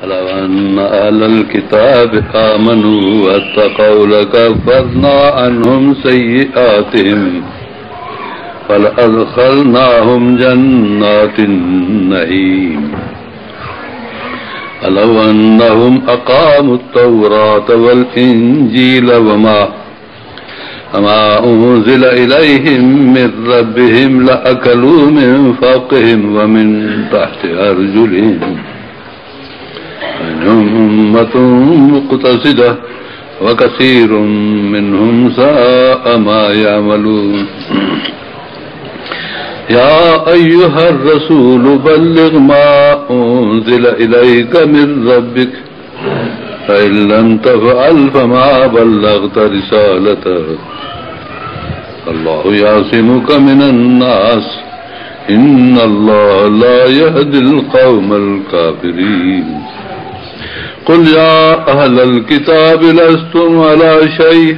لو أن أهل الكتاب آمنوا واتقوا لكفرنا عنهم سيئاتهم فلأدخلناهم جنات النعيم ولو أنهم أقاموا التوراة والإنجيل وما أنزل إليهم من ربهم لأكلوا من فوقهم ومن تحت أرجلهم منهم أمة مقتصدة وكثير منهم ساء ما يعملون يا أيها الرسول بلغ ما أنزل إليك من ربك فإن لم تفعل فما بلغت رسالته الله يعصمك من الناس إن الله لا يهدي القوم الكافرين قل يا أهل الكتاب لستم على شيء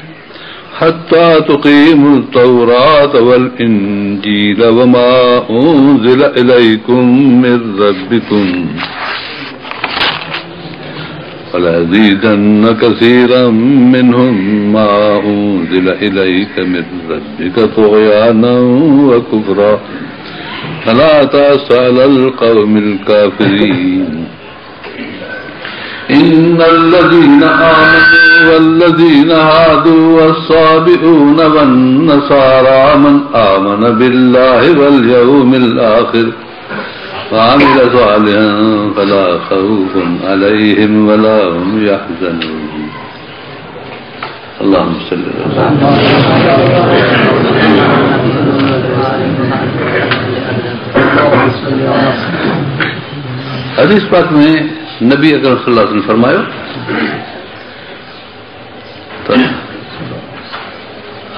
حتى تقيموا التوراة والإنجيل وما أنزل إليكم من ربكم وليزيدن كثيرا منهم ما أنزل إليك من ربك طغيانا وكفرا فلا تأس على القوم الكافرين إن الذين آمنوا والذين هادوا والصابئون والنصارى من آمن بالله واليوم الآخر وعمل صالحا فلا خوف عليهم ولا هم يحزنون اللهم صل على हदीस पाक में नबी अकरम सल्लल्लाहु अलैहि वसल्लम फरमायो तो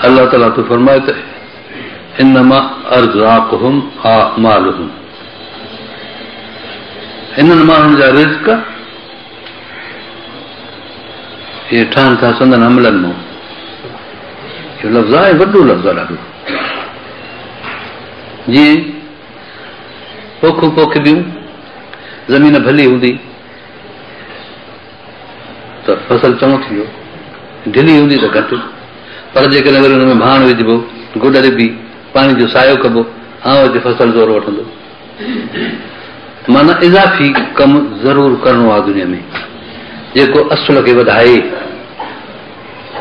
अल्लाह ताला तो फरमाए तो इन्नमा अर्ज़ाक़ुहुम आमालुहुम इन्हनि माण्हुनि जा रिज़्क़ ये ठहनि था संदन अमलनि मां इहो लफ़्ज़ आहे वॾो लफ़्ज़ आहे ॾाढो जीअं पोखूं पोखबियूं ज़मीन भली हूंदी त फसल चङो थींदो ढिली हूंदी त घटि पर जेकॾहिं वरी हुन में भाण विझिबो गुॾ रिबी पाणी जो सायो कबो अॼु फसल ज़ोर वठंदो माना इज़ाफ़ी कमु ज़रूरु करिणो आहे दुनिया में जेको असुल खे वधाए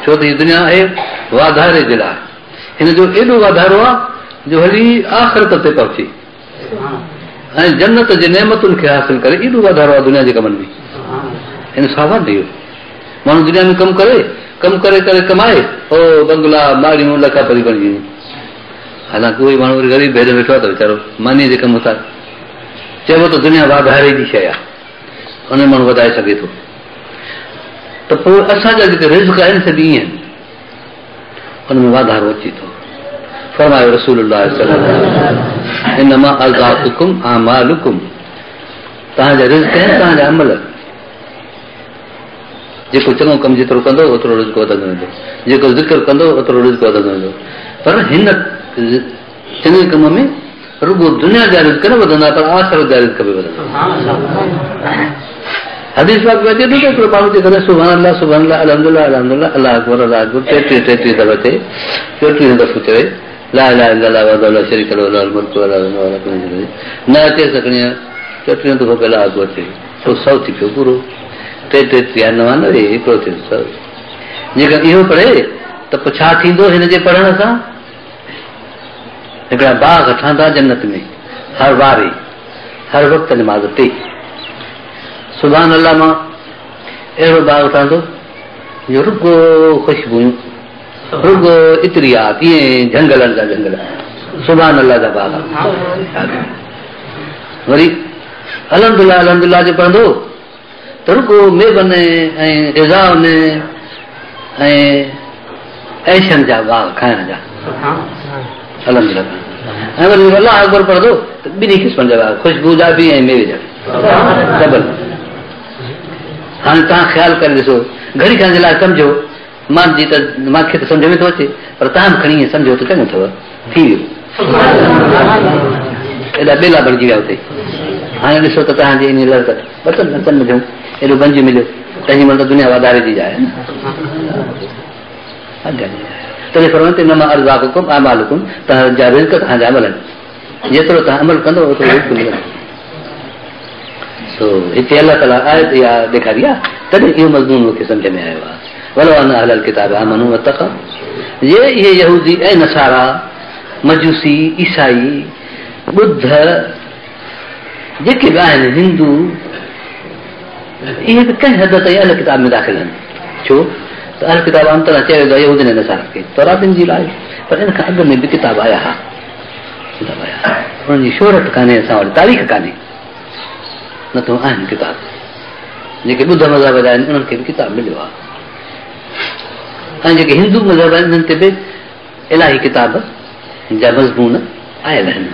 छो त हीअ दुनिया आहे वाधारे जे लाइ हिन जो एॾो वाधारो आहे जो हली आख़िरत ते पहुचे ऐं जन्नत जे नेमतुनि खे हासिल करे एॾो वाधारो आहे दुनिया जे कमनि में हिन सावधान ॾियो माण्हू दुनिया में कमु करे करे कमाए ओ बंगला माड़ियूं लखापति बणिजी हालांकि उहे माण्हू वरी ग़रीब भेद वेठो आहे त वीचारो मानीअ जे कमु था चइबो त दुनिया वाधारे जी शइ आहे उन माण्हू वधाए सघे थो त पोइ असांजा जेके रिज़्क़ आहिनि सभु ईअं आहिनि उन में वाधारो अचे थो फरमायो रसूलुल्लाह सल्लल्लाहु अलैहि वसल्लम इन्नमा अर्ज़ाक़ुकुम आमालुकुम तव्हांजा रिज़्क़ आहिनि तव्हांजा अमल जेको चङो कमु जेतिरो कंदो ओतिरो रिज़्क़ वधंदो वेंदो जेको ज़िक्र कंदो ओतिरो रिज़्क़ वधंदो वेंदो पर हिन चङे कम में रुगो दुनिया जा रिज़्क़ न वधंदा पर आख़िरत जा रिज़्क़ बि वधंदा हदीस पाक में अचे थो त हिकिड़ो माण्हू जे करे सुभान अल्लाह अल्हम्दुलिल्लाह अल्हम्दुलिल्लाह अल्लाह अकबर 33 दफ़ा चए 34 दफ़ो चए ला इलाहा इल्लल्लाह वहदहु ला शरीक लहु लहुल मुल्कु व लहुल हिम्मतु न अचे सघणी 34 दफ़ो पहिला अॻु अचे तो 100 थी पियो पूरो 33 या 99 हिकिड़ो थियो 100 जेकर इहो पढ़े त पोइ छा थींदो हिन जे पढ़ण सां हिकिड़ा बाग़ ठहंदा जन्नत में हर वारी हर वक़्तु नमाज़ ते सुभान अल्लाह मां अहिड़ो बाग़ ठहंदो जो रुगो ख़ुशबूयूं रुगो इतरिया तीअं झंगलनि जा झंगल सुभान अल्लाह जा बाग़ वरी अल्हम्दुलिल्लाह अल्हम्दुलिल्लाह जो पढ़ंदो त रुगो मेवन ऐं ग़िज़ाउन ऐं ऐशनि जा बाग़ खाइण जा अल्हम्दुलिल्लाह ऐं वरी अल्लाह अकबर पढ़ंदो त ॿिन्ही क़िस्मनि जा बाग़ ख़ुशबू जा बि ऐं मेवे जा बि डबल हाणे तव्हां ख़्यालु करे ॾिसो घड़ी खां जे लाइ सम्झो मांखे त सम्झ में थो अचे पर तव्हां बि खणी सम्झो त चङो अथव थी वियो एॾा ॿेला बणिजी विया हुते हाणे ॾिसो त तव्हांजी इन लड़क बचन में जूं एॾो बंज मिलियो तंहिंजी महिल त दुनिया वाधारे थी जाए तॾहिं फरमाइनि न मां अर्ज़ाकुम अमालुकुम तव्हांजा रिज़्क़ तव्हांजा अमल आहिनि जेतिरो तव्हां अमल कंदो ओतिरो रिज़्क़ मिलंदो हिते अलाह ताला आयत इहा ॾेखारी आहे तॾहिं इहो मज़मून मूंखे सम्झ में आयो आहे वलो अन अहलल किताब आमनू वतक़ौ ये इहे यहूदी ऐं नसारा मजूसी ईसाई बुद्ध जेके बि आहिनि हिंदू इहे बि कंहिं हद ताईं अहल किताब में दाख़िल आहिनि छो त अहल किताब आम तरह चयो वेंदो आहे यहूदी ऐं नसारा खे तौरात इंजील आहे पर इन खां अॻु में बि किताब आया हुआ उन्हनि जी शोहरत कान्हे असां वटि तारीख़ कान्हे न त आहिनि किताब जेके ॿुध मज़हब जा आहिनि उन्हनि खे बि किताब मिलियो आहे ऐं जेके हिंदू मज़हब आहिनि उन्हनि ते बि इलाही किताब जा मज़मून आयल आहिनि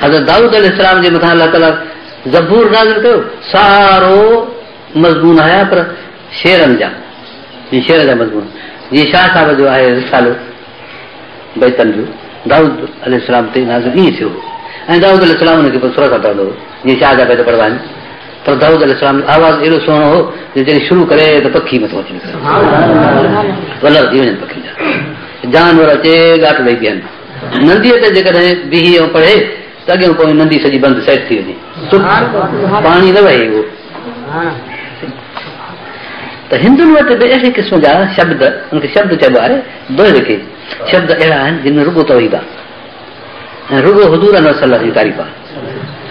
हज़रत दाऊद अलैहिस्सलाम जे मथां अलाह ताला ज़बूर नाज़िल कयो सारो मज़मून आया पर शेरनि जा शेर जा मज़मून जीअं शाह साहिब जो आहे रिसालो बैतन जो दाऊद अलैहिस्सलाम ते नाज़िल ईअं थियो ऐं दाऊद अलैहिस्सलाम हुनखे पोइ सुर सां पढ़ंदो हो जीअं शाह जा बैत पढ़ंदा आहिनि पर दाऊद अलैहिस्सलाम जो आवाज़ एॾो सुहिणो हो जॾहिं शुरू करे त पखी मथां अची वलर थी वञनि पखी जा जानवर अचे घाट वेही बीहनि नंदीअ ते जेकॾहिं बीही ऐं पढ़े त अॻियां पोइ नंदी सॼी बंदि सेट थी वञे पाणी न वहे उहो त हिंदुनि वटि बि अहिड़े क़िस्म जा शब्द उनखे शब्द चइबो आहे दोहिर खे शब्द अहिड़ा आहिनि जिन में रुगो तौहीद आहे ऐं रुगो हुज़ूर सल्लल्लाहु जी तारीफ़ आहे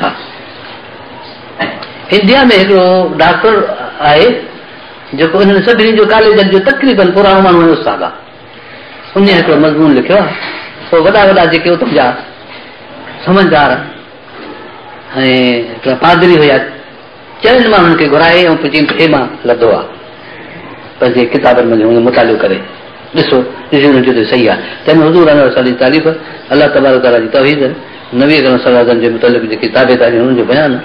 हा इंडिया में हिकिड़ो डॉक्टर आहे जेको हिननि सभिनी जो कॉलेजनि जो तक़रीबन पुराणो माण्हू उस्ताद आहे उन हिकिड़ो मज़मून लिखियो आहे पोइ वॾा वॾा जेके उतां जा समझदार ऐं हिकिड़ा पादरी हुया चइनि माण्हुनि खे घुराए ऐं पोइ चई हे मां लधो आहे पंहिंजे किताबनि में हुन मुतालो करे ॾिसो ॾिसी सही आहे तंहिंमें हुज़ूर जी तारीफ़ अलाह तबारक ताला जी तौहीद नबी अकरम सल्लल्लाहु अलैहि वसल्लम जे मुतालिक़ जेकी ताबेदारी हुननि जो बयानु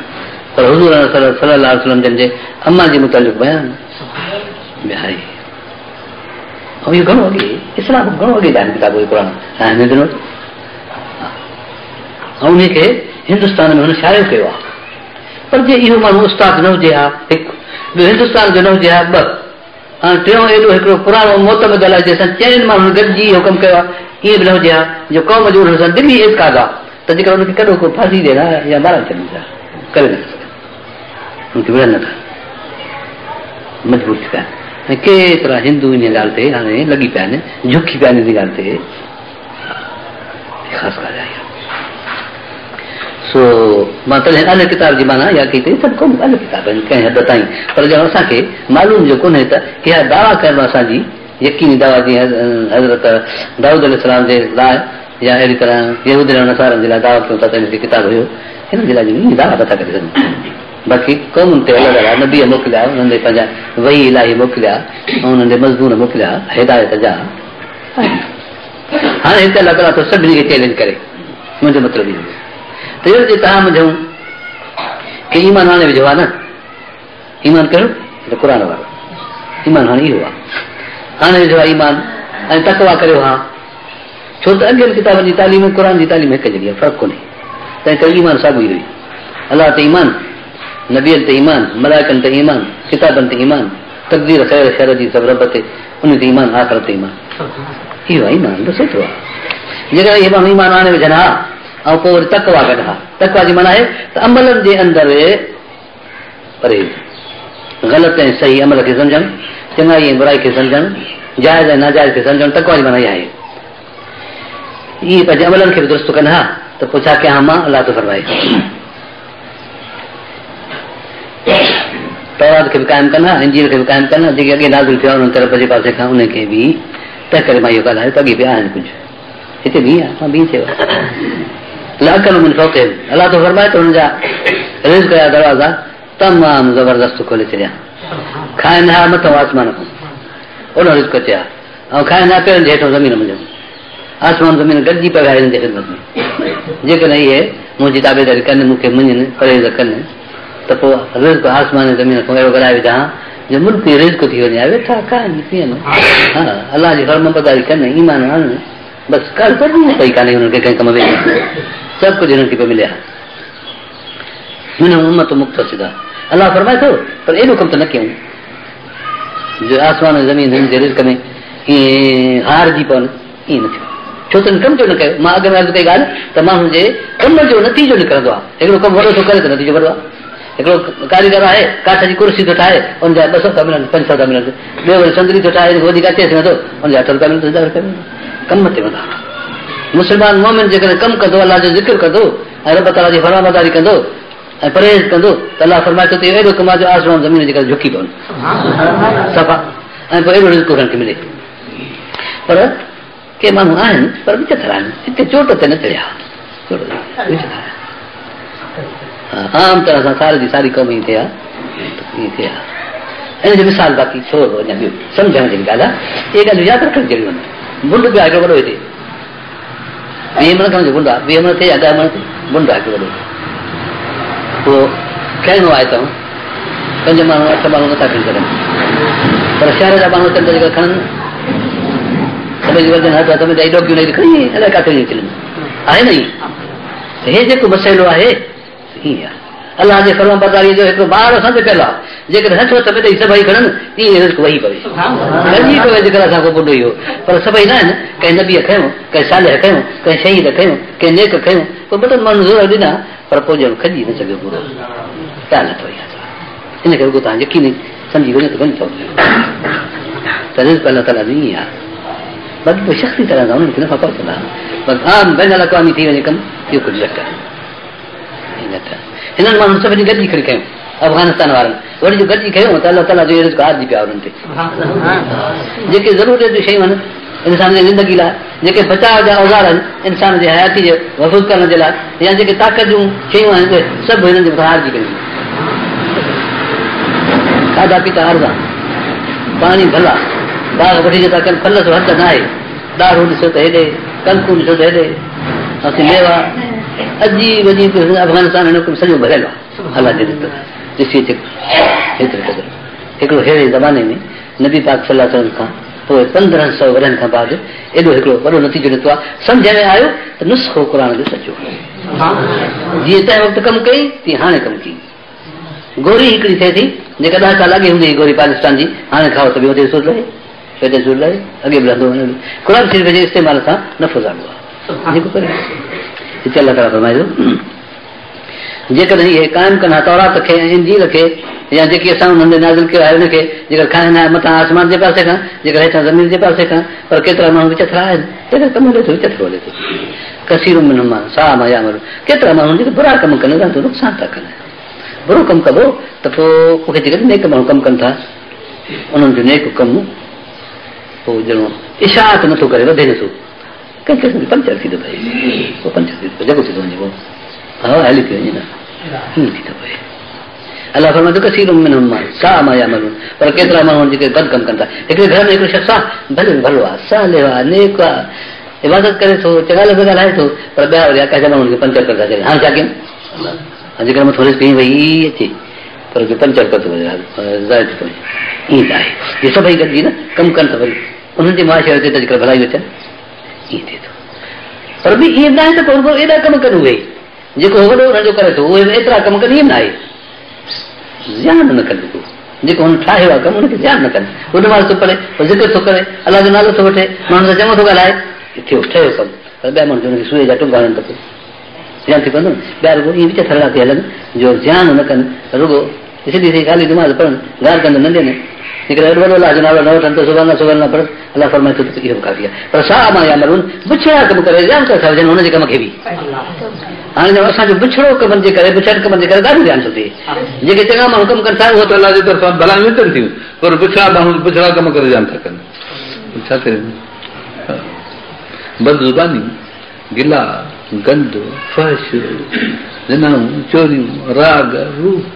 पर हुज़ूर सल्लल्लाहु अलैहि वसल्लम जन जे अम्मा जे मुतालिक़ बयानु आहे ऐं इहो घणो अॻे इस्लाम घणो अॻे जा आहिनि किताब क़ुरान ऐं उनखे हिंदुस्तान में हुन शाइर कयो आहे पर जे इहो माण्हू उस्ताद न हुजे हा हिकु ॿियो हिंदुस्तान जो न हुजे हा ॿ ऐं टियों एॾो हिकिड़ो पुराणो मोतमद आहे जंहिंसां चइनि माण्हुनि गॾिजी हुकम कयो आहे ईअं बि न हुजे हा जो क़ौम जो हुन सां दिली एतकाद आहे त जेकर हुनखे कॾो को फांसी ॾियनि हा या मारे छॾनि था करे नथा हुनखे विढ़नि नथा मजबूर थी पिया ऐं केतिरा हिंदू इन ॻाल्हि ते हाणे लॻी पिया आहिनि झुकी पिया आहिनि इन ॻाल्हि ते ख़ासि ॻाल्हि आहे सो मां तॾहिं अल किताब जी माना या कई अथई सभु कोन अल किताब आहिनि कंहिं हद ताईं पर ॼण असांखे मालूम जो कोन्हे त इहा दावा करणु असांजी यकीनी दावा जीअं हज़रत दाऊद अलैहिस्सलाम जे लाइ या अहिड़ी तरह यहूदी नसारनि जे लाइ दावा कयूं था त हिन किताब हुयो हिन जे लाइ दावा नथा करे सघूं बाक़ी क़ौमुनि ते अलॻि अलॻि नबीअ मोकिलिया उन्हनि जे पंहिंजा वही इलाही मोकिलिया ऐं उन्हनि जे मज़मून मोकिलिया हिदायत जा हाणे हिते अलाह ताला सभिनी खे चैलेंज करे मुंहिंजो मतिलबु इहो त इहो जे तव्हां मुंहिंजो की ईमान हाणे विझो आहे न ईमान कहिड़ो त क़ुर वारो ईमान हाणे इहो आहे हाणे विझो आहे ईमान ऐं तकवा करियो हा छो त अॻियनि किताबनि जी तालीम क़ुर जी तालीम हिकु जॻह फ़र्क़ु कोन्हे तंहिं करे ईमान साॻियो ई हुई अलाह ते ईमान नबीअनि ते ईमान मलाइकनि ते ईमान किताबनि ते ईमान तक़दीर ख़ैर शर जी सभु रब ते उन ते ईमान आख़िरत ते ईमान इहो आहे ईमान बसि एतिरो आहे जेकर इहे माण्हू ईमान हाणे विझनि हा ऐं पोइ वरी तकवा गॾु हा तकवा जी माना आहे त अमलनि जे अंदरि परहेज़ ग़लति ऐं सही अमल खे सम्झणु चङाई ऐं बुराई खे सम्झणु जाइज़ ऐं नाजाइज़ खे सम्झणु तकवा जी माना इहा आहे इहे पंहिंजे अमलनि खे बि दुरुस्त कनि हा त पोइ छा कयां मां अलाह थो फरमाए तौरात खे बि क़ाइमु कनि हा इंजील खे बि क़ाइमु कनि जेके अॻे नाज़िल थियो आहे उन्हनि तरफ़ जे पासे खां उनखे बि तंहिं करे मां इहो ॻाल्हायो त अॻे बि आहिनि कुझु हिते बि आहे मां बि चयो अलाह थो फरमाए त हुनजा रिज़्क़ जा दरवाज़ा तमामु ज़बरदस्त खोले छॾिया खाइनि हा मथां आसमान खां ओॾो रिज़्क़ अचे हा ऐं खाइनि हा पेरनि जे हेठां ज़मीन मुंहिंजो आसमान ज़मीन गॾिजी पिया हिननि जे ख़िदमत में जेकॾहिं इहे मुंहिंजी ताबेदारी कनि मूंखे मञनि परहेज़ कनि त पोइ रिज़्क़ आसमान ज़मीन खां अहिड़ो कराए विझां जो मुल्क रिज़्क़ थी वञे वेठा खाइनि पीअनि हा अलाह जी फर्मबरदारी कनि ईमान आणनि बसि काल पई कान्हे हुननि खे कंहिं कम में सभु कुझु हिननि खे पियो मिले हा हिन उम्मत मुक़्तसिद आहे। अलाह फरमाए थो पर एॾो कमु त न कयूं जो आसमान ज़मीन हिन जे रिज़्क़ में ईअं हारजी पवनि, ईअं न थियो। छो त कम जो न कयो। मां अॻु में अर्ज़ु कई ॻाल्हि त माण्हुनि जे कम जो नतीजो निकिरंदो आहे। हिकिड़ो कमु वॾो थो करे त नतीजो वॾो आहे। हिकिड़ो कारीगर आहे काठ जी कुर्सी थो ठाहे हुनजा 200 था मिलनि, 500 था मिलनि। ॿियो वरी संदरी थो ठाहे वधीक अचे सघंदो हुनजा 8 रुपया मिलनि, 1000 रुपया मिलनि। कम ते वधा। मुस्लमान मोमिन जेकॾहिं कमु कंदो, अलाह जो ज़िक्र कंदो ऐं रब ताला जी फरमाबरदारी कंदो ऐं परहेज़ कंदो त अलाह फरमाए थो त एॾो कम आहे जो आसमान ज़मीन जे करे झुकी पवनि सफ़ा, ऐं पोइ एॾो रिज़्क़ हुनखे मिले। पर के माण्हू आहिनि पर विच थरा आहिनि, हिते चोट ते न चढ़िया, आम तरह सां सारी जी सारी क़ौम ईअं थिया ईअं थिया। हिन जो मिसाल बाक़ी थोरो अञा ॿियो सम्झण जी ॻाल्हि आहे। इहे ॻाल्हियूं यादि रखण जहिड़ियूं आहिनि। बुंड पियो आहे हिकिड़ो वॾो हिते 20 मन खां बुंड आहे, 20 मन थिए या 10 मन थिए, बुंड आहे हिकिड़ो वॾो। पोइ खणणो आहे त 5 माण्हू 8 माण्हू नथा खणी सघनि, पर शहर जा माण्हू अचनि त जेकर खणनि सभई वजन हथ हथ में ॾेई डोकियूं ॾेई खणी अलाए किथे वञी अचनि आहे न। हे जेको मसइलो आहे ईअं आहे। अलाह जे फरमाबरदारीअ जो हिकिड़ो ॿार असांजे कयल आहे। जेकॾहिं हथ हथ में ॾेई सभई खणनि ईअं रिज़्क़ वही पवे, गंजी पवे जेकर असां को बुंडो इहो। पर सभई न आहिनि। कंहिं नबीअ खयूं, कंहिं सालिह खयूं, कंहिं शहीद खयूं, कंहिं नेक खयूं, पोइ 2 माण्हू ज़ोर ॾिना पर पोइ ॼण खजी न सघियो पूरो ॻाल्हि नथो। इन करे रुॻो तव्हां यकीन सम्झी वञो त वञी थो त रिज़्क़ अलाह ताला जो ईअं आहे। बाक़ी पोइ शख़्सी तरह सां उन्हनि खे नफ़ा पहुचंदा बसि आम बैन अल-अक़वामी थी वञे कमु इहो कुझु घटि आहे। हिननि माण्हुनि सभिनी गॾिजी खणी कयूं अफ़गानिस्तान वारनि वरी जो गॾिजी कयूं त अलाह ताला जो रिज़्क़ हारजी पिया उन्हनि ते। जेके ज़रूरत जूं शयूं आहिनि इंसान जी ज़िंदगी लाइ, जेके बचाव जा औज़ार आहिनि इंसान जे हयाती जे महफ़ूज़ करण जे लाइ, या जेके ताक़त जूं शयूं आहिनि उहे सभु हिननि जे मथां हारजी कयूं। खाधा पीता अर्ज़ा, पाणी भला, बाग वठी था कनि, फल जो हथ न आहे, ॾाढ़ो ॾिसो त हेॾे, कणकूं ॾिसो त हेॾे, असीं मेवा अजीब अजीब अफ़गानिस्तान हिन सॼो भरियलु आहे अलाह जे रिज़्क़ ॾिसी अचे हेतिरे क़दुरु। हिकिड़ो अहिड़े ज़माने में नबी पाक सल्लल्लाहु अलैहि वसल्लम खां पोइ 1500 वरनि खां बाद एॾो हिकिड़ो वॾो नतीजो निकितो आहे। सम्झ में आयो त नुस्ख़ो क़ुर जो सचो जीअं तंहिं वक़्तु कमु कई तीअं हाणे कमु कई। गोरी हिकिड़ी थिए थी जेका 10 साल अॻे हूंदी गोरी पाकिस्तान जी, हाणे खाओ त ॿियो ते सूर रहे, पेटे सूर रहे, अॻे बि रहंदो वञे। क़ुर शरीफ़ जे इस्तेमाल सां नफ़ो ज़ालो आहे जेको करे हिते अलाह ताला फरमाए थो जेकॾहिं इहे क़ाइमु कनि तौरात खे ऐं इंजील खे या जेकी असां हुननि ते नाज़िल कयो आहे हुनखे, जेकर खाईंदा आहिनि मथां आसमान जे पासे खां, जेकर हेठां ज़मीन जे पासे खां, पर केतिरा माण्हू विच थरा आहिनि जेकर कमु हले थो विच थरो हले थो। कसीर मिनहुम साअ मा यामलून, केतिरा माण्हू जेके बुरा कमु कनि था नुक़सान था कनि। बुरो कमु कबो त पोइ मूंखे जेके नेक माण्हू कमु कनि था उन्हनि जो नेक कमु पोइ ॼणो इशाअत नथो करे, वधे नथो, कंहिंखे पंचर थी थो पए, पोइ पंचर थी थो पए, जेको थी थो वञे पोइ हवा हली थी वञे न, हीअं थी थो पए। अलाह फरमाए थो कसीर मिनहुम साअ मा यामलून, पर केतिरा माण्हू जेके बद कमु कनि था। हिकिड़े घर में हिकिड़ो शख़्स आहे भले भलो आहे, सालिह आहे, नेक आहे, इबादत करे थो, चङा लफ़्ज़ ॻाल्हाए थो, पर ॿिया वरी अकाजा माण्हुनि खे पंचर करे था छॾनि। हाणे छा कयूं? जेकर मथो रिज़्क़ कई वई अचे पर पंचर कर थो वञे, ज़ाहिर थी थो वञे। ईअं आहे इहे सभई गॾिजी न कमु कनि त वरी उन्हनि जे मुआशरे ते जेकर भलाई अचनि ईअं थिए थो। पर बि ईअं न आहे त पोइ एॾा कमु कनि उहे जेको वॾो हुनजो करे थो, उहे एतिरा कमु कनि, ईअं न आहे ध्यानु न कनि। जेको हुन ठाहियो आहे कमु हुनखे ध्यानु न कनि, उनमाल थो करे, ज़िक्र थो करे, अलाह जो नालो थो वठे, माण्हुनि सां चङो थो ॻाल्हाए, थियो ठहियो कमु, पर ॿिया माण्हू हुनखे सूए जा टुंगा हणनि त पोइ ध्यानु थी पवंदो न। ॿिया रुॻो ईअं विच थरड़ा थी हलनि जो ध्यानु न कनि, रुॻो सिधी सी ख़ाली दिमाग़ पढ़नि, ॻाल्हि कंदो नंढे न जेकॾहिं वॾो अलाह जो नालो न वठनि त सुभाणे न पर अलाह फरमाए थो त इहो बि काफ़ी आहे। पर साअ मा यामलून, बुछड़ा कमु करे ध्यानु था विझनि हुनजे कम खे बि। हाणे असांजो बुछड़ो कमनि जे करे, बुछड़ कमनि जे करे ॾाढो ध्यानु थो थिए। जेके चङा माण्हू कमु कनि था उहो त अलाह जे तरफ़ां भलायूं अचनि थियूं, पर बुछड़ा माण्हू बुछड़ा कम करे ध्यानु था कनि। छा करे बदज़ुबानी, गिला, गंद, फहश, ज़िनाऊं, चोरियूं, राग, रूप,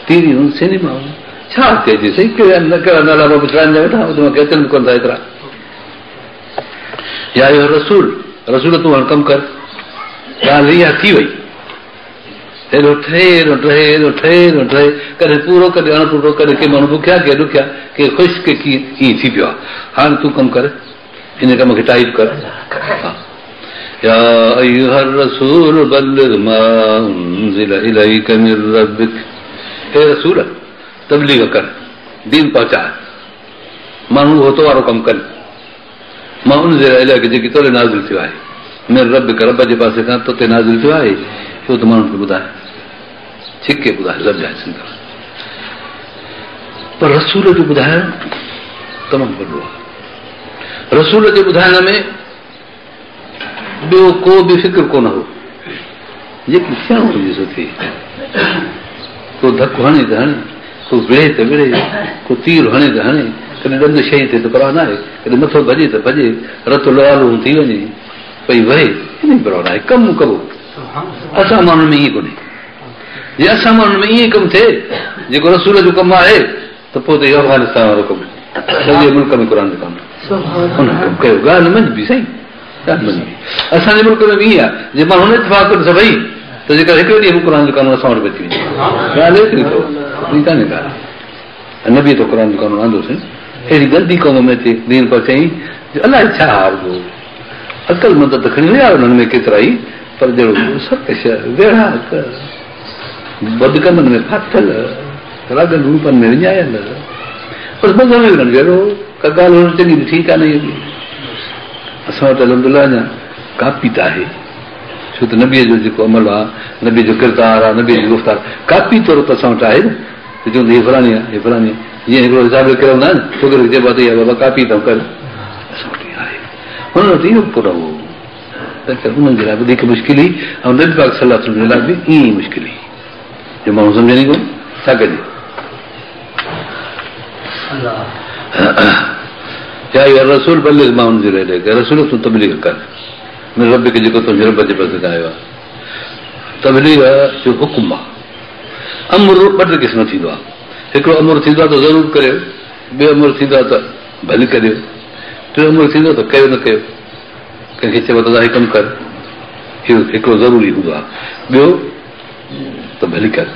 टीवियूं, सिनेमाऊं, छा कजे सही कहिड़ा न कहिड़ा नाला बुछड़ाइनि जा वेठा अचनि कोन था एतिरा। या इहो रसूल रसूल तूं हाणे कमु कर, ॻाल्हि इहा थी वई, हेॾो ठहे हेॾो ठहे हेॾो ठहे हेॾो ठहे, कॾहिं पूरो कॾहिं अणपूरो, कॾहिं के माण्हू बुखिया के ॾुखिया, के ख़ुशि के कीअं ईअं थी पियो आहे। हाणे तूं कमु कर, हिन कम खे टाइप कर। या अय्युहर रसूल बल्लिग मा उन्ज़िला इलैका मिर रब्बिक, हे रसूल तबलीग कर, दीन पहुंचा, माण्हू होतो वारो कमु कनि, मां उन्ज़िला इलैका जेकी तोरे नाज़िल थियो आहे, मिर रब्बिक रब जे पासे खां तो ते नाज़िल थियो आहे, छो त माण्हुनि खे ॿुधाए, छिके ॿुधाए, लफ़्ज़ सिंध पर रसूल जो ॿुधाइण तमामु वॾो आहे। रसूल जे ॿुधाइण में ॿियो को बि फिक्र कोन हो, जेकी थियणो हुजे सो थिए, को धकु हणे त हणे, को विढ़े त विढ़े, को तीर हणे त हणे, कॾहिं ॾंद शइ थिए त परवाह न आहे, कॾहिं मथो भॼे त भॼे, रत लवालो थी वञे पई वहे, इन परवाह न आहे, कमु कबो। असां माण्हुनि में ईअं कोन्हे, जे असां माण्हुनि में ईअं कमु थिए जेको रसूल जो कमु आहे त पोइ त इहो अफ़गानिस्तान वारो कमु, सॼे मुल्क में क़ुर जो कमु, हुन कमु कयो, ॻाल्हि मंझबी साईं, ॻाल्हि मंझबी। असांजे मुल्क में बि ईअं आहे, जे माण्हू इतफ़ाक़ कनि सभई त जेकर हिकिड़े ॾींहुं क़ुर जो कानून असां वटि अची वञे, ॻाल्हि एतिरी अथव, ॿी कान्हे ॻाल्हि। नबी त क़ुर जो कानून आंदोसीं, अहिड़ी गंदी क़ौम में अचे दीन पहुचाई, अलाए छा हारबो, अक़लमंद त खणी विया उन्हनि में केतिरा ई, पर जहिड़ो सर्कश वेड़ा बदकमनि में फाथल, रागनि रूपनि में विञायल, बसि ॿुधण में वञनि वेड़ो, का ॻाल्हि हुन चङी बि ठीकु आहे न। इहो असां वटि अलहमदुलिल्लाह अञा कापी त आहे, छो त नबीअ जो जेको अमल आहे, नबीअ जो किरदार आहे, नबीअ जी गुफ़्तार कापी तौर त असां वटि आहे न, त चवंदो हीअ फलाणी आहे, हीअ फलाणी आहे, जीअं हिकिड़ो हिसाब लिखियल हूंदा आहिनि, छोकिरे खे चइबो आहे बाबा कापी अथव कर, असां वटि आहे, हुन वटि इहो पुर हो, उन्हनि जे लाइ वधीक मुश्किल हुई, ऐं नबी पाक सल्लल्लाहु अलैहि वसल्लम जे लाइ बि ईअं ई मुश्किल हुई, जो माण्हू सम्झनि कोन छा कजे। रसूल बल्लिग मा उन्ज़िला इलैका, रसूल तूं तबलीग कर, मेरे रब खे जेको तुंहिंजे रब जे पासे खां आयो आहे, तबलीग जो हुकुम आहे। अमर ॿ टे क़िस्म थींदो आहे, हिकिड़ो अमर थींदो आहे त ज़रूरु करियो, ॿियो अमर थींदो आहे त भली करियो, टियों अमर थींदो आहे त कयो न कयो, कंहिंखे चइबो त हीउ कमु कर, इहो हिकिड़ो ज़रूरी हूंदो आहे, ॿियो त भली कर,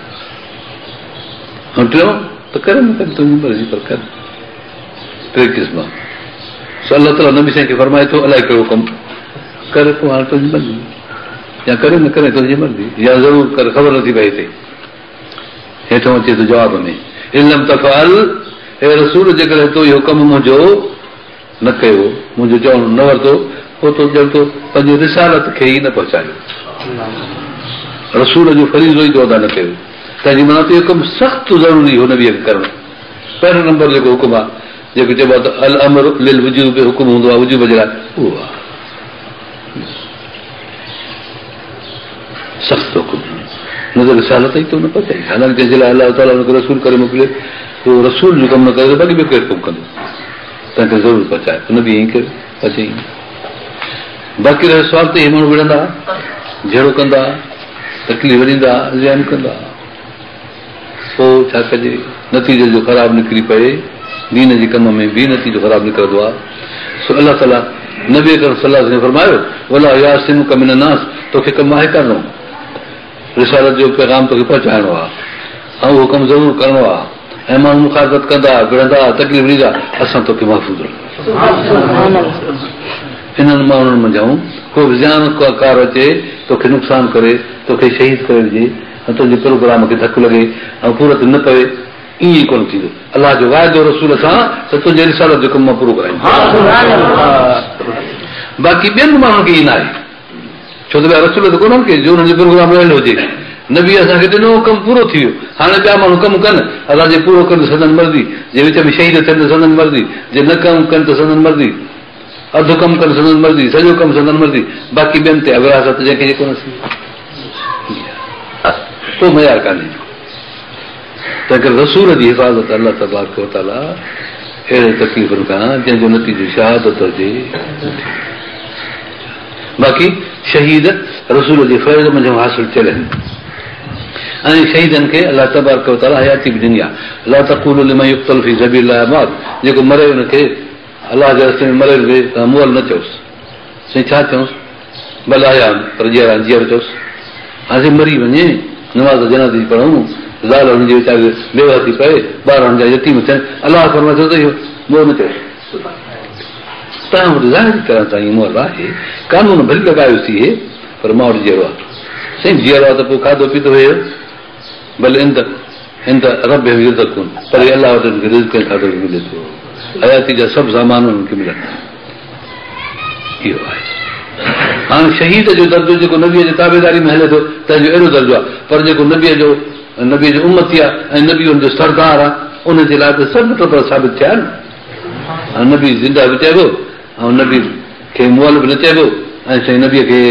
ऐं टियों त करे न करे तुंहिंजी मर्ज़ी पर कर। टे क़िस्म अलाह ताला नबी साईं खे फरमाए थो, अलाए कहिड़ो कमु करे, पोइ हाणे तुंहिंजी मर्ज़ी, या करे न करे तुंहिंजी मर्ज़ी, या ज़रूरु करे, ख़बर नथी पए हिते हेठो अचे थो जवाब में, इल्म तफ़अल, हे रसूल जेकॾहिं तो इहो कमु मुंहिंजो न कयो, मुंहिंजो चवणु न वरितो, पोइ तो ॼण तो पंहिंजी रिसालत खे ई न पहुचायो, रसूल जो फरीज़ो ई तो अदा न कयो, तंहिंजी माना त इहो कमु सख़्तु ज़रूरी हो नबीअ खे करणु। पहिरियों नंबर जेको हुकुम आहे, जेको चइबो आहे त अल अमर लिल वुजूब हुकुम हूंदो आहे वुजूब जे लाइ, उहो आहे सख़्तु हुकुम, न त रिसालत ई तो न पहुचाई। हालांकि जंहिंजे लाइ अलाह ताला हुनखे रसूल करे मोकिले, तो रसूल जो कमु न करे त बाक़ी ॿियो केरु कमु कंदो, तंहिंखे ज़रूरु पहुचाए, हुन बि ईअं कयो पहुचाई। बाक़ी रहे स्वार्थ इहे माण्हू विढ़ंदा, जहिड़ो कंदा, तकलीफ़ ॾींदा, ज़हन कंदा, पोइ छा कजे, नतीजो जो ख़राबु निकिरी पए, दीन जे कम में बि नतीजो ख़राबु निकिरंदो आहे। सो अलाह ताला नबी अकरम सल्लल्लाहु अलैहि वसल्लम फरमायो, वला यासिमुका मिनन्नास, तोखे कमु आहे करिणो, रिसालत जो पैगाम तोखे पहुचाइणो आहे, ऐं उहो कमु ज़रूरु करिणो आहे, ऐं माण्हू मुखालफ़त कंदा, विढ़ंदा, तकलीफ़ ॾींदा, असां तोखे महफ़ूज़ रखूं। हिननि माण्हुनि मंझां को बि ज़ियान कार अचे, तोखे नुक़सानु करे, तोखे शहीद करे ॾिजे, ऐं तुंहिंजे प्रोग्राम खे धकु लॻे ऐं पूरत न पवे, ईअं ई कोन थींदो। अलाह जो वाइदो रसूल सां त तुंहिंजे रिसालत जो कमु मां पूरो कराईंदुमि। बाक़ी ॿियनि माण्हुनि खे ईअं न आहे, छो त ॿिया रसूल त कोन्हनि खे जो हुननि जो प्रोग्राम रहियल हुजे, नबी असांखे ॾिनो कमु पूरो थी वियो, हाणे ॿिया माण्हू कमु कनि, अलाह जे पूरो कनि त संदन मर्ज़ी, जे विच में शहीद थियनि त संदन मर्ज़ी, जे न कमु कनि त संदन मर्ज़ी, अधु कमु कनि संदन मर्ज़ी, सॼो कमु संदन मर्ज़ी, बाक़ी ॿियनि ते अविरासत जंहिंखे जेको न को मयार कान्हे। तंहिं करे रसूल जी हिफ़ाज़त अलाह तबारक व तआला अहिड़े तकलीफ़ुनि खां जंहिंजो नतीजो शहादत हुजे। बाक़ी शहीद रसूल जे फैज़ मंझि हासिल थियल आहिनि, ऐं शहीदनि खे अलाह तबारक व तआला हयाती बि ॾिनी आहे। ला तक़ूलू लिमन युक़्तल फ़ी सबीलिल्लाह अमवात, जेको मरे हुनखे अलाह जे रस्ते में मरे हुए तव्हां मुअल न चयोसि, साईं छा चयोसि, भला आया पर जीअर चयोसि, हाणे मरी वञे, नमाज़ जनाज़ी पढ़ूं, ज़ाल हुनजी वीचारे बेवा थी पए, ॿार हुनजा यतीम थियनि, अलाह फरमाए थो त इहो मुअल न चयोसि, तव्हां वटि ज़ाहिरी तरह सां मोहर आहे, कानून भली लॻायोसीं हे, पर मां वटि जहिड़ो आहे साईं, जीअरो आहे त पोइ खाधो पीतो हुयो भले इन त रब कोन, पर अलाह वटि हुनखे रिज़्क़ ऐं खाधो बि मिले थो, हयाती जा सभु सामान हुनखे मिलनि था। इहो आहे हाणे शहीद जो दर्जो जेको नबीअ जी ताबेदारी में हले थो तंहिंजो अहिड़ो दर्जो आहे, पर जेको नबीअ जो उम्मती आहे ऐं नबी हुनजो सरदार आहे, उनजे लाइ त सभु टोकर साबित थिया न। नबी ज़िंदा बि चइबो ऐं नबी खे मुअल बि न चइबो, ऐं साईं नबीअ खे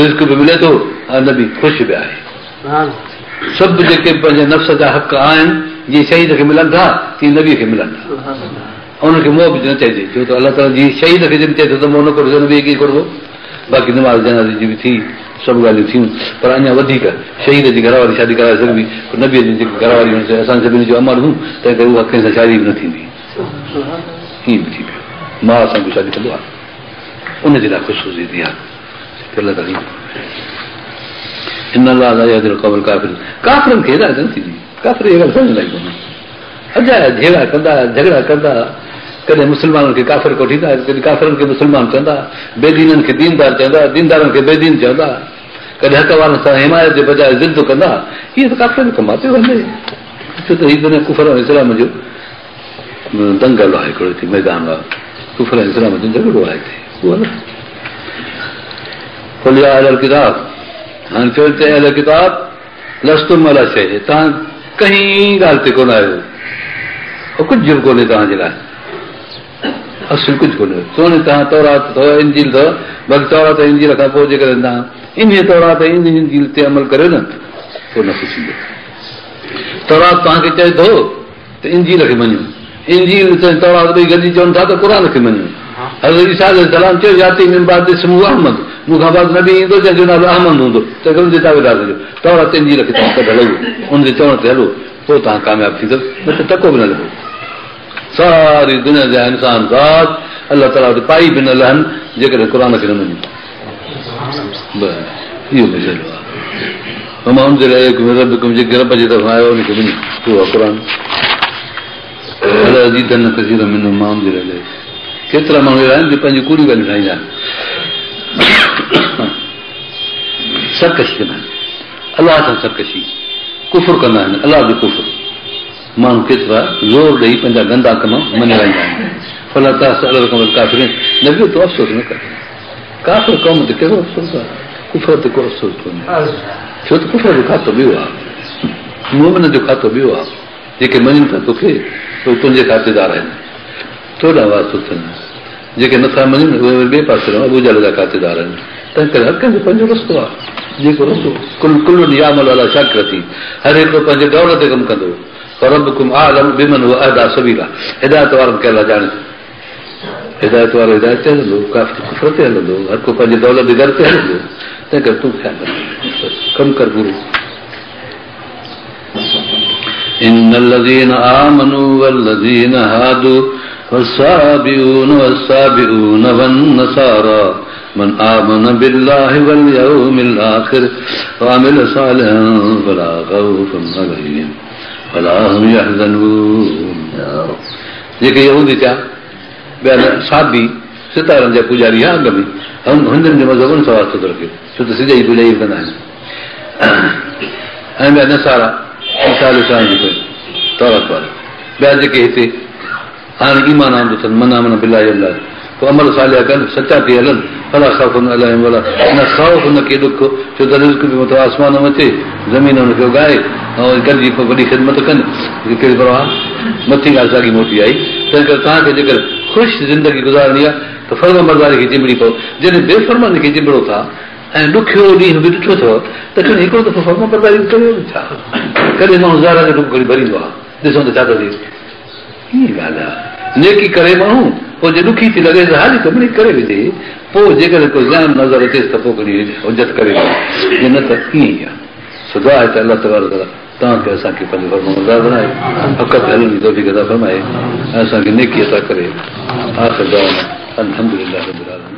रिज़्क बि मिले थो ऐं नबी ख़ुशि बि आहे। सभु जेके पंहिंजे नफ़्स जा हक़ आहिनि जीअं शहीद खे मिलनि था तीअं नबीअ खे मिलनि था, ऐं हुनखे मोह बि न चइजे, छो त अलाह ताला जीअं शहीद खे जॾहिं चए थो त मोह न करियो, नबीअ खे करिबो। बाक़ी नमाज़ जनाज़े जी बि थी, सभु ॻाल्हियूं थियूं, पर अञा वधीक शहीद जी घरवारी शादी कराए सघबी, नबीअ जी जेकी घरवारी हुनखे असां सभिनी जो अमल हूं तंहिं करे उहा कंहिं सां शादी बि न थींदी, ईअं बि थी पियो। मां सां बि शादी कंदो आहे, उनजे लाइ ख़ुशि थींदी आहे। काफ़िरनि खे हिदायत न थींदी, काफ़िर इहा ॻाल्हि सम्झंदा ई कोन, अजाया झेड़ा कंदा, झगड़ा कंदा, कॾहिं मुस्लमाननि खे काफ़िर कोठींदा, कॾहिं काफ़िरनि खे मुस्लमान चवंदा, बेदीननि खे दीनदार चवंदा, दीनदारनि खे बेदीन चवंदा, कॾहिं हक़ वारनि सां हिमायत जे बजाए ज़िद कंदा। इहे त काफ़िरनि जो कमु आहे, वञे छो त हीअ दुनिया कुफर ऐं इस्लाम जो दंगल आहे, हिकिड़ो हिते मैदान आहे, कुफर ऐं इस्लाम जो झगड़ो आहे हिते, उहो न खुलिया अहल किताब। हाणे चयो त अहल किताब लस्तुम अला शइ, तव्हां कंहिं ॻाल्हि ते कोन आहियो, कुझु बि कोन्हे तव्हांजे लाइ, असुल कुझु कोन्हे। सोने तव्हां तौरात अथव, इंजील अथव, बाक़ी तौरात इंजील खां पोइ जेकॾहिं तव्हां इन तौरात इंजील ते अमल करियो न पोइ न कुझु थींदो। तौरात तव्हांखे चए थो त इंजील खे मञो, इंजील तौरात ॿई गॾिजी चवनि था त क़ुर खे मञो। हज़रत ईसा अलैहिस्सलाम चयो याती मिन बाद इस्मुहु अहमद, मूंखां बाद नबी ईंदो जंहिंजो नालो अहमद हूंदो, त हुनजे ताबेदार हुजो। तौरात इंजील खे तव्हां कढ हलो, हुनजे चवण ते हलो, पोइ तव्हां कामयाबु थींदव, न त टको बि न लॻो। सारी दुनिया जा इंसान ज़ात अलाह ताला वटि पाई बि न लहनि जेकॾहिं क़ुर खे न मञो। इहो मसइलो आहे, जेके रब जे तरफ़ां आयो हुनखे मञो, उहो आहे क़ुर। केतिरा माण्हू अहिड़ा आहिनि जो पंहिंजी कूड़ियूं ॻाल्हियूं ठाहींदा आहिनि, सरकशी कंदा आहिनि, अलाह सां सरकशी, कुफुर कंदा आहिनि, अलाह जो कुफुर। माण्हू केतिरा ज़ोर ॾेई पंहिंजा गंदा कम मञाईंदा आहिनि। फला काफ़िर न बि तो अफ़सोस न कर, काफ़िर क़ौम ते कहिड़ो अफ़सोस आहे, कुफर ते को अफ़सोस कोन्हे, छो त कुफर जो खातो ॿियो आहे, मोमिन जो खातो ॿियो आहे। जेके मञनि था तोखे उहे तुंहिंजे खातेदार आहिनि, थोरा वास्तो थियनि, जेके नथा मञनि उहे ॿिए पासे अबू जहल जा खातेदार आहिनि। तंहिं करे हर कंहिंजो पंहिंजो रस्तो आहे, जेको रस्तो कुल यामल वाला शाकिर थी, हर हिकिड़ो पंहिंजे दौर ते कमु कंदो। रब्बुकुम आलम बिमन हुव अहदा सबीला, हिदायत वारनि खे अलाह ॼाणे, हिदायत वारो हिदायत ते हलंदो, काफ़िर कुफर ते हलंदो, हर को पंहिंजे दौलत जे घर ते हलंदो। तंहिं करे तूं ख़्यालु रख, कमु कर पूरो। इन्नल्लज़ीन आमनू वल्लज़ीन हादू वस्साबिऊन वस्साबिऊन वन्नसारा मन आमन बिल्लाहि वल यौमिल आखिर वअमिल सालिहन फला खौफुन अलैहिम वला हुम यहज़नून। जेके यहूदी थिया, ॿिया साबी सितारनि जा पुजारी आहे, अॻ में हुननि जो मज़हब उन सां वास्तो थो रखे, छो त सिज जी पुॼाई कंदा आहिनि। ऐं ॿिया नसारा तौरत वारा, ॿिया जेके हिते हाणे ईमान आंदो अथनि, मना मन बिलाही अलाह, पोइ अमल सालिया कनि, सचा थी हलनि, फला ख़ौफ़ अलैहिम वला, न ख़ौफ़ हुनखे ॾुख, छो त रिज़्क बि मथां आसमान में अचे, ज़मीन हुनखे उगाए ऐं गॾिजी वॾी ख़िदमत कनि, कहिड़ी परवाह, मथी ॻाल्हि साॻी मोटी आई। तंहिं करे तव्हांखे जेकर ख़ुशि ज़िंदगी गुज़ारणी आहे त फर्मबरदारी खे चिंबड़ी पओ। जॾहिं बेफ़र्मानी खे चिंबड़ो था ऐं ॾुखियो ॾींहुं बि ॾिठो अथव त खणी हिकिड़ो दफ़ो फर्मबरदारी करियो छा, कॾहिं माण्हू ज़ारा जो ॾुख खणी भरींदो आहे, ॾिसो त छा थो थिए। कीअं ॻाल्हि आहे, नेकी करे माण्हू, पोइ जे ॾुखी थी लॻे त हाली कमड़ी करे विझे, पोइ जेकॾहिं कोई ज़ान नज़र अचेसि त पोइ खणी हुजत करे, न त कीअं ई आहे। सुठो आहे त अलाह ताला तव्हांखे असांखे पंहिंजो फर्मबरदार बणाए, हक़ ते हलण जी तौफ़ीक़ अता फरमाए, ऐं असांखे नेकी अता करे। आख़िर दुआ अल्हम्दुलिल्लाह रब्बिल आलमीन।